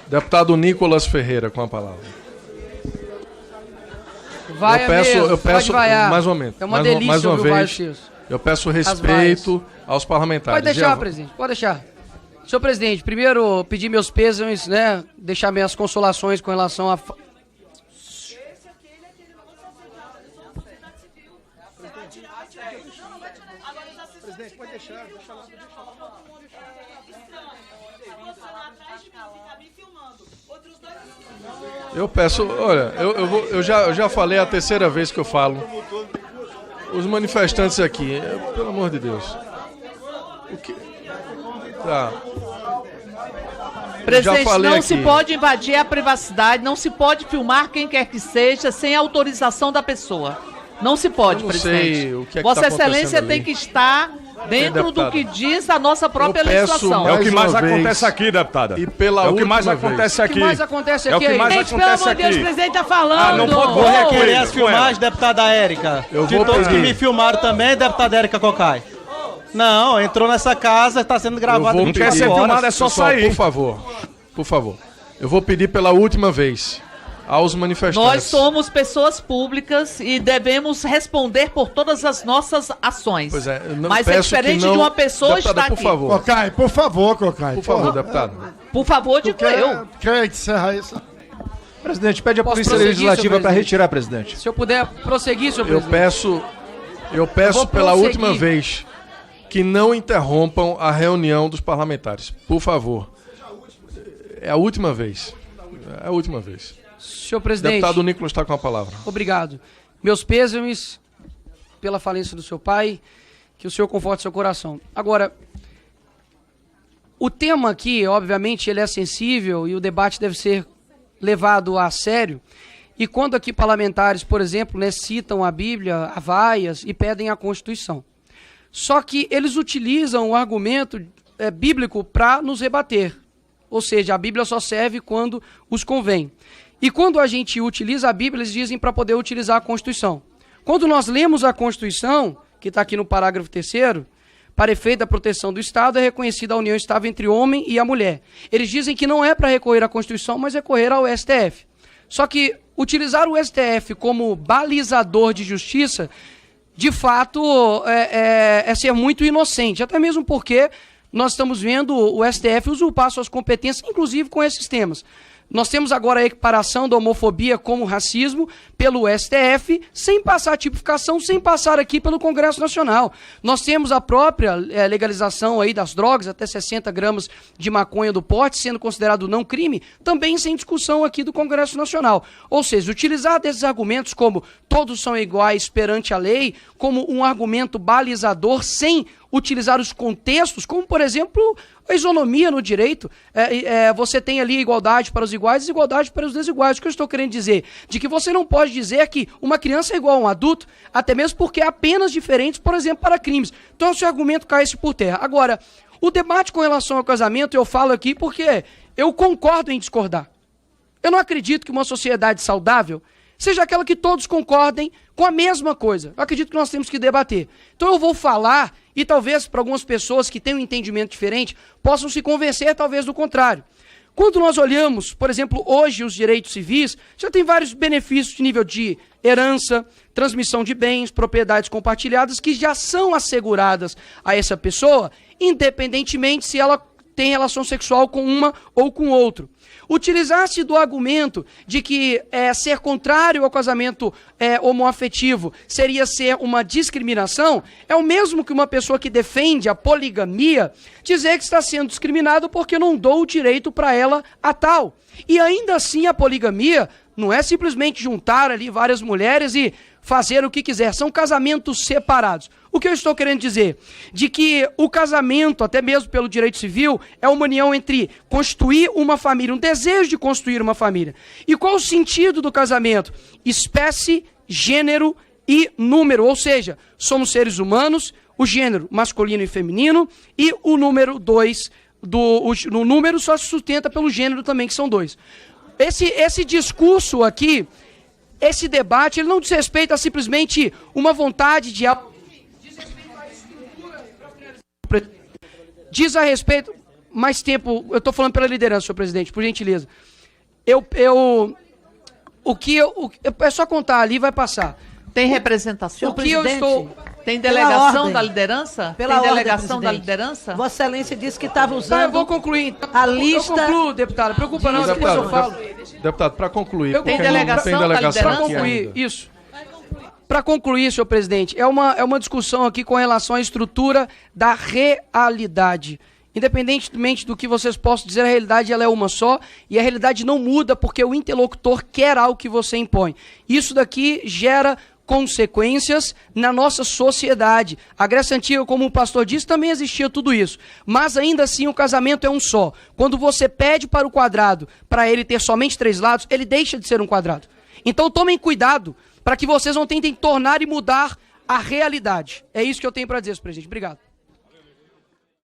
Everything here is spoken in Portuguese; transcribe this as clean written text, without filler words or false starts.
Deputado Nicolas Ferreira, com a palavra. Vai eu peço mais um momento. É uma delícia mais uma ouvir vez, eu peço respeito aos parlamentares. Pode deixar, presidente, pode deixar. Senhor presidente, primeiro pedir meus pêsames, né? Deixar minhas consolações com relação a... Presidente, pode deixar, deixa lá. Eu peço, olha, eu já falei a terceira vez que eu falo. Os manifestantes aqui, pelo amor de Deus. O que? Tá. Presidente, não aqui. Se pode invadir a privacidade, não se pode filmar quem quer que seja sem autorização da pessoa. Não se pode, eu não presidente. Sei o que é que Vossa Excelência ali. tem que estar dentro do que diz a nossa própria legislação. É o que mais acontece aqui, deputada. E pela é o que mais acontece aqui. O que mais acontece aqui? É o que mais Gente, acontece pelo amor de Deus, aqui. o presidente tá falando. Não pode Vou correr requerer as filmagens, deputada Érica. Eu De vou todos pedir. que me filmaram também, deputada Érica Cocai. Não, entrou nessa casa, está sendo gravado. Não quer ser filmado, é só Pessoal, sair. Por favor. Eu vou pedir pela última vez aos manifestantes. Nós somos pessoas públicas e devemos responder por todas as nossas ações. Pois é, eu não Mas é peço que diferente não- de uma pessoa Deputada, estar por aqui. favor. Cocai, por favor, Cocai. Por favor, deputado. Por favor, digo eu. Quer encerrar isso? Presidente, pede a Posso Polícia prosseguir, Legislativa senhor para presidente? retirar, presidente. Se eu puder prosseguir, senhor Eu presidente. peço vou pela prosseguir. última vez que não interrompam a reunião dos parlamentares. Por favor. É a última vez. É a última vez. Senhor presidente, Deputado Nicolas está com a palavra. obrigado. Meus pêsames pela falência do seu pai, que o senhor conforte seu coração. Agora, o tema aqui, obviamente, ele é sensível e o debate deve ser levado a sério. E quando aqui parlamentares, por exemplo, né, citam a Bíblia, a vaias e pedem a Constituição. Só que eles utilizam o argumento bíblico para nos rebater. Ou seja, a Bíblia só serve quando os convém. E quando a gente utiliza a Bíblia, eles dizem para poder utilizar a Constituição. Quando nós lemos a Constituição, que está aqui no parágrafo 3º, para efeito da proteção do Estado, é reconhecida a união estável entre o homem e a mulher. Eles dizem que não é para recorrer à Constituição, mas recorrer ao STF. Só que utilizar o STF como balizador de justiça, de fato, é ser muito inocente. Até mesmo porque nós estamos vendo o STF usurpar suas competências, inclusive com esses temas. Nós temos agora a equiparação da homofobia como racismo pelo STF, sem passar a tipificação, sem passar aqui pelo Congresso Nacional. Nós temos a própria legalização aí das drogas, até 60 gramas de maconha do porte, sendo considerado não crime, também sem discussão aqui do Congresso Nacional. Ou seja, utilizar desses argumentos como todos são iguais perante a lei, como um argumento balizador, sem utilizar os contextos, como, por exemplo, a isonomia no direito. Você tem ali igualdade para os iguais e desigualdade para os desiguais. O que eu estou querendo dizer? De que você não pode dizer que uma criança é igual a um adulto, até mesmo porque há penas diferentes, por exemplo, para crimes. Então, esse argumento cai-se por terra. Agora, o debate com relação ao casamento, eu falo aqui porque eu concordo em discordar. Eu não acredito que uma sociedade saudável seja aquela que todos concordem com a mesma coisa. Eu acredito que nós temos que debater. Então eu vou falar, e talvez para algumas pessoas que têm um entendimento diferente, possam se convencer talvez do contrário. Quando nós olhamos, por exemplo, hoje os direitos civis, já tem vários benefícios de nível de herança, transmissão de bens, propriedades compartilhadas, que já são asseguradas a essa pessoa, independentemente se ela tem relação sexual com uma ou com outro. Utilizar-se do argumento de que ser contrário ao casamento homoafetivo seria ser uma discriminação, é o mesmo que uma pessoa que defende a poligamia dizer que está sendo discriminado porque não dou o direito para ela a tal. E ainda assim a poligamia não é simplesmente juntar ali várias mulheres e fazer o que quiser, são casamentos separados. O que eu estou querendo dizer? De que o casamento, até mesmo pelo direito civil, é uma união entre constituir uma família, um desejo de construir uma família. E qual o sentido do casamento? Espécie, gênero e número, ou seja, somos seres humanos, o gênero masculino e feminino, e o número 2, o número só se sustenta pelo gênero também, que são 2. Esse discurso aqui, esse debate, ele não diz respeito a simplesmente uma vontade de... Diz a respeito... mais tempo, eu estou falando pela liderança, senhor presidente, por gentileza. É só contar ali, vai passar. Tem representação? O que eu estou... Tem delegação ordem. da liderança? Pela Tem ordem, delegação da presidente. liderança? Vossa Excelência disse que estava Tá, usando eu vou concluir. Então. a lista... Eu concluo, deputado. Não preocupa não, depois eu falo. Deputado, para concluir, Eu porque tenho delegação não tem da delegação Para liderança? aqui concluir, ainda. isso. Para concluir, senhor presidente, é uma discussão aqui com relação à estrutura da realidade. Independentemente do que vocês possam dizer, a realidade ela é uma só e a realidade não muda porque o interlocutor quer algo que você impõe. Isso daqui gera consequências na nossa sociedade. A Grécia Antiga, como o pastor disse, também existia tudo isso. Mas ainda assim o casamento é um só. Quando você pede para o quadrado, para ele ter somente 3 lados, ele deixa de ser um quadrado. Então tomem cuidado para que vocês não tentem tornar e mudar a realidade. É isso que eu tenho para dizer, senhor presidente. Obrigado.